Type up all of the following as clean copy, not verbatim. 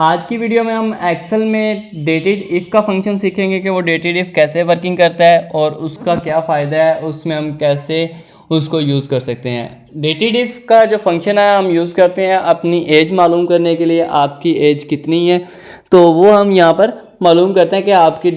आज की वीडियो में हम एक्सेल में डेटेड इफ़ का फंक्शन सीखेंगे कि वो डेटेड इफ़ कैसे वर्किंग करता है और उसका क्या फ़ायदा है, उसमें हम कैसे उसको यूज़ कर सकते हैं। डेटेड इफ़ का जो फंक्शन है हम यूज़ करते हैं अपनी एज मालूम करने के लिए। आपकी एज कितनी है तो वो हम यहाँ पर मालूम करते हैं कि आपकी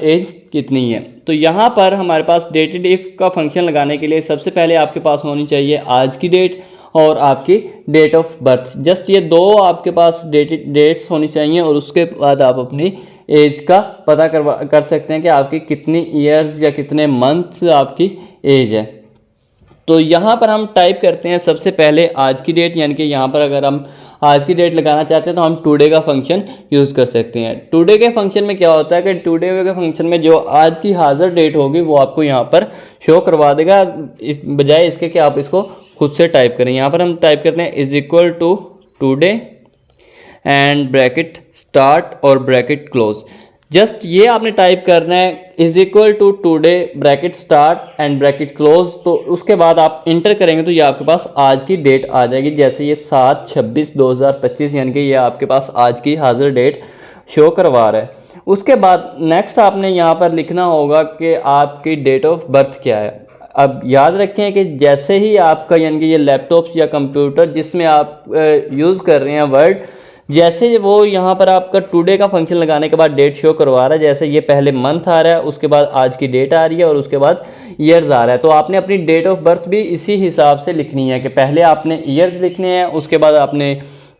एज कितनी है। तो यहाँ पर हमारे पास डेटेड इफ़ का फंक्शन लगाने के लिए सबसे पहले आपके पास होनी चाहिए आज की डेट और आपकी डेट ऑफ बर्थ। जस्ट ये दो आपके पास डेट्स होनी चाहिए और उसके बाद आप अपनी एज का पता कर सकते हैं कि आपकी कितनी ईयर्स या कितने मंथ्स आपकी एज है। तो यहाँ पर हम टाइप करते हैं सबसे पहले आज की डेट, यानी कि यहाँ पर अगर हम आज की डेट लगाना चाहते हैं तो हम टुडे का फंक्शन यूज़ कर सकते हैं। टुडे के फंक्शन में क्या होता है कि टुडे के फंक्शन में जो आज की हाजिर डेट होगी वो आपको यहाँ पर शो करवा देगा, इस बजाय इसके कि आप इसको खुद से टाइप करें। यहाँ पर हम टाइप करते हैं is equal to today and bracket start और ब्रैकेट क्लोज। जस्ट ये आपने टाइप करना है is equal to today bracket start and bracket close. तो उसके बाद आप इंटर करेंगे तो ये आपके पास आज की डेट आ जाएगी। जैसे ये 7/26/2025 यानी कि ये आपके पास आज की हाजिर डेट शो करवा रहा है। उसके बाद नेक्स्ट आपने यहाँ पर लिखना होगा कि आपकी डेट ऑफ बर्थ क्या है। अब याद रखें कि जैसे ही आपका यानी कि ये लैपटॉप या कंप्यूटर जिसमें आप यूज़ कर रहे हैं वर्ड, जैसे वो यहाँ पर आपका टुडे का फंक्शन लगाने के बाद डेट शो करवा रहा है, जैसे ये पहले मंथ आ रहा है उसके बाद आज की डेट आ रही है और उसके बाद ईयर्स आ रहा है, तो आपने अपनी डेट ऑफ बर्थ भी इसी हिसाब से लिखनी है कि पहले आपने ईयर्स लिखने हैं, उसके बाद आपने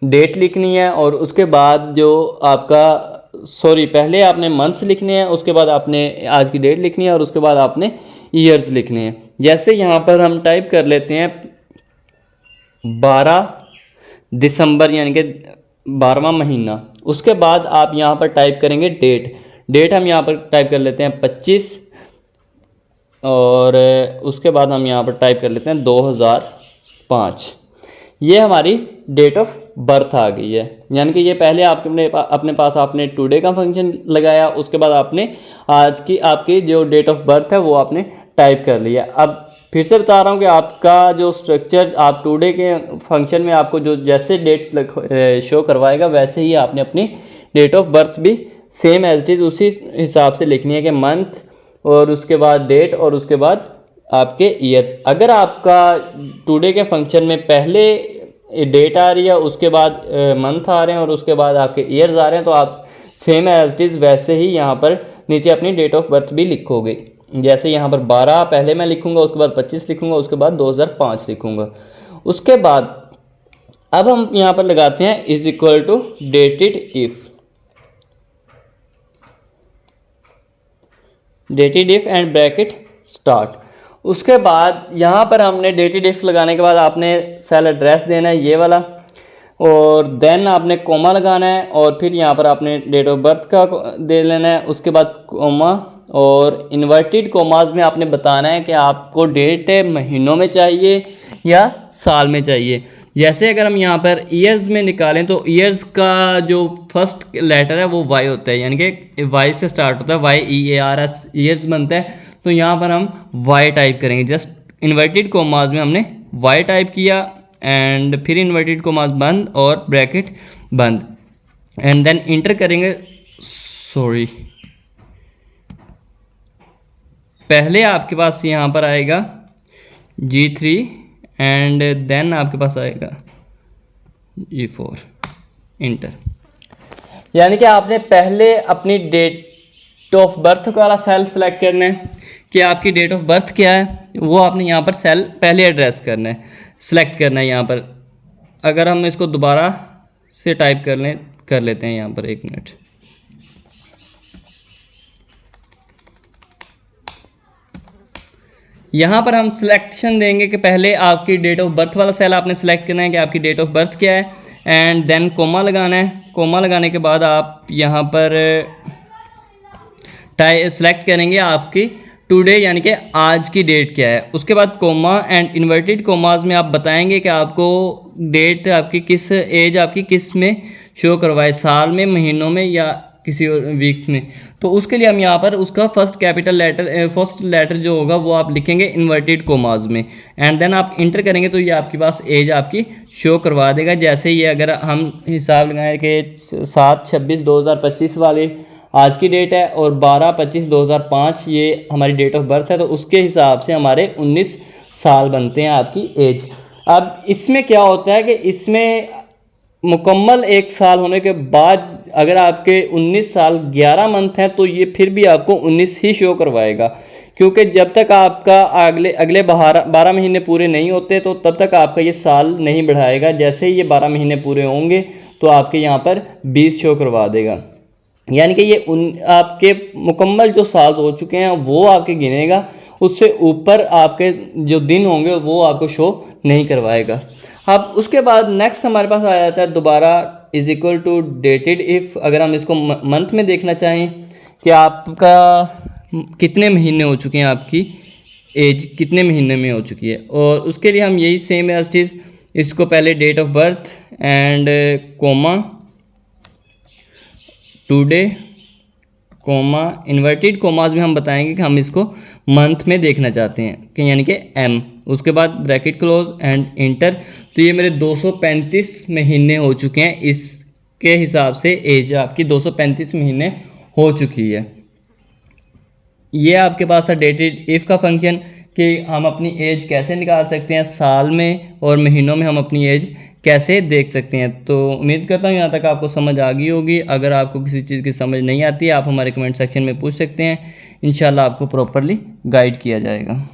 डेट लिखनी है और उसके बाद जो आपका पहले आपने मंथ्स लिखने हैं, उसके बाद आपने आज की डेट लिखनी है और उसके बाद आपने ईयर्स लिखने हैं। जैसे यहाँ पर हम टाइप कर लेते हैं 12 दिसंबर यानी कि 12वां महीना। उसके बाद आप यहाँ पर टाइप करेंगे डेट हम यहाँ पर टाइप कर लेते हैं 25 और उसके बाद हम यहाँ पर टाइप कर लेते हैं 2005। ये हमारी डेट ऑफ बर्थ आ गई है। यानी कि ये पहले अपने पास आपने टुडे का फंक्शन लगाया, उसके बाद आपने आज की आपकी जो डेट ऑफ बर्थ है वो आपने टाइप कर लिया। अब फिर से बता रहा हूँ कि आपका जो स्ट्रक्चर आप टुडे के फंक्शन में आपको जो जैसे डेट शो करवाएगा वैसे ही आपने अपनी डेट ऑफ बर्थ भी सेम एज इट इज़ उसी हिसाब से लिखनी है कि मंथ और उसके बाद डेट और उसके बाद आपके ईयर्स। अगर आपका टुडे के फंक्शन में पहले डेट आ रही है, उसके बाद मंथ आ रहे हैं और उसके बाद आपके ईयर्स आ रहे हैं, तो आप सेम एज इट इज़ वैसे ही यहाँ पर नीचे अपनी डेट ऑफ बर्थ भी लिखोगे। जैसे यहाँ पर 12 पहले मैं लिखूँगा, उसके बाद 25 लिखूँगा, उसके बाद 2005 लिखूँगा। उसके बाद अब हम यहाँ पर लगाते हैं is equal to dated if and bracket start. उसके बाद यहाँ पर हमने डेटेड इफ लगाने के बाद आपने सेल एड्रेस देना है ये वाला और देन आपने कोमा लगाना है और फिर यहाँ पर आपने डेट ऑफ बर्थ का दे लेना है। उसके बाद कोमा और इन्वर्टेड कोमास में आपने बताना है कि आपको डेट महीनों में चाहिए या साल में चाहिए। जैसे अगर हम यहाँ पर ईयर्स में निकालें तो ईयर्स का जो फर्स्ट लेटर है वो वाई होता है, यानी कि वाई से स्टार्ट होता है, YEARS ईयर्स बनता है। तो यहाँ पर हम वाई टाइप करेंगे। जस्ट इन्वर्टेड कोमास में हमने वाई टाइप किया एंड फिर इन्वर्टेड कोमास बंद और ब्रैकेट बंद एंड देन इंटर करेंगे। पहले आपके पास यहाँ पर आएगा G3 एंड देन आपके पास आएगा G4 इंटर। यानी कि आपने पहले अपनी डेट ऑफ बर्थ वाला सेल सेलेक्ट करना है कि आपकी डेट ऑफ बर्थ क्या है, वो आपने यहाँ पर सेल पहले एड्रेस करना है, सेलेक्ट करना है। यहाँ पर अगर हम इसको दोबारा से टाइप कर लेते हैं यहाँ पर, एक मिनट। यहाँ पर हम सिलेक्शन देंगे कि पहले आपकी डेट ऑफ बर्थ वाला सेल आपने सेलेक्ट करना है कि आपकी डेट ऑफ बर्थ क्या है एंड देन कोमा लगाना है। कोमा लगाने के बाद आप यहाँ पर सेलेक्ट करेंगे आपकी टुडे यानी कि आज की डेट क्या है। उसके बाद कोमा एंड इन्वर्टेड कोमास में आप बताएंगे कि आपको डेट आपकी किस एज आपकी किस में शो करवाए, साल में, महीनों में या किसी और वीक्स में, तो उसके लिए हम यहाँ पर उसका फर्स्ट लेटर जो होगा वो आप लिखेंगे इन्वर्टेड कोमाज में, एंड देन आप इंटर करेंगे तो ये आपके पास एज आपकी शो करवा देगा। जैसे ये अगर हम हिसाब लगाएं कि 7/26/2025 वाली आज की डेट है और 12/25/2005 ये हमारी डेट ऑफ बर्थ है, तो उसके हिसाब से हमारे 19 साल बनते हैं आपकी एज। अब इसमें क्या होता है कि इसमें मुकम्मल 1 साल होने के बाद अगर आपके 19 साल 11 मंथ हैं तो ये फिर भी आपको 19 ही शो करवाएगा, क्योंकि जब तक आपका अगले 12 महीने पूरे नहीं होते तो तब तक आपका ये साल नहीं बढ़ाएगा। जैसे ही ये 12 महीने पूरे होंगे तो आपके यहाँ पर 20 शो करवा देगा, यानी कि ये आपके मुकम्मल जो साल हो चुके हैं वो आपके गिनेगा, उससे ऊपर आपके जो दिन होंगे वो आपको शो नहीं करवाएगा। अब उसके बाद नेक्स्ट हमारे पास आ जाता है दोबारा is equal to dated if. अगर हम इसको मंथ में देखना चाहें कि आपका कितने महीने हो चुके हैं, आपकी एज कितने महीने में हो चुकी है, और उसके लिए हम यही सेम एज चीज़ इसको पहले date of birth and comma today comma inverted commas में हम बताएंगे कि हम इसको मंथ में देखना चाहते हैं कि यानी कि एम, उसके बाद ब्रैकेट क्लोज एंड इंटर। तो ये मेरे 235 महीने हो चुके हैं, इसके हिसाब से एज आपकी 235 महीने हो चुकी है। ये आपके पास है डेटेड इफ़ का फंक्शन कि हम अपनी एज कैसे निकाल सकते हैं, साल में और महीनों में हम अपनी एज कैसे देख सकते हैं। तो उम्मीद करता हूँ यहाँ तक आपको समझ आ गई होगी। अगर आपको किसी चीज़ की समझ नहीं आती है आप हमारे कमेंट सेक्शन में पूछ सकते हैं, इंशाल्लाह आपको प्रॉपरली गाइड किया जाएगा।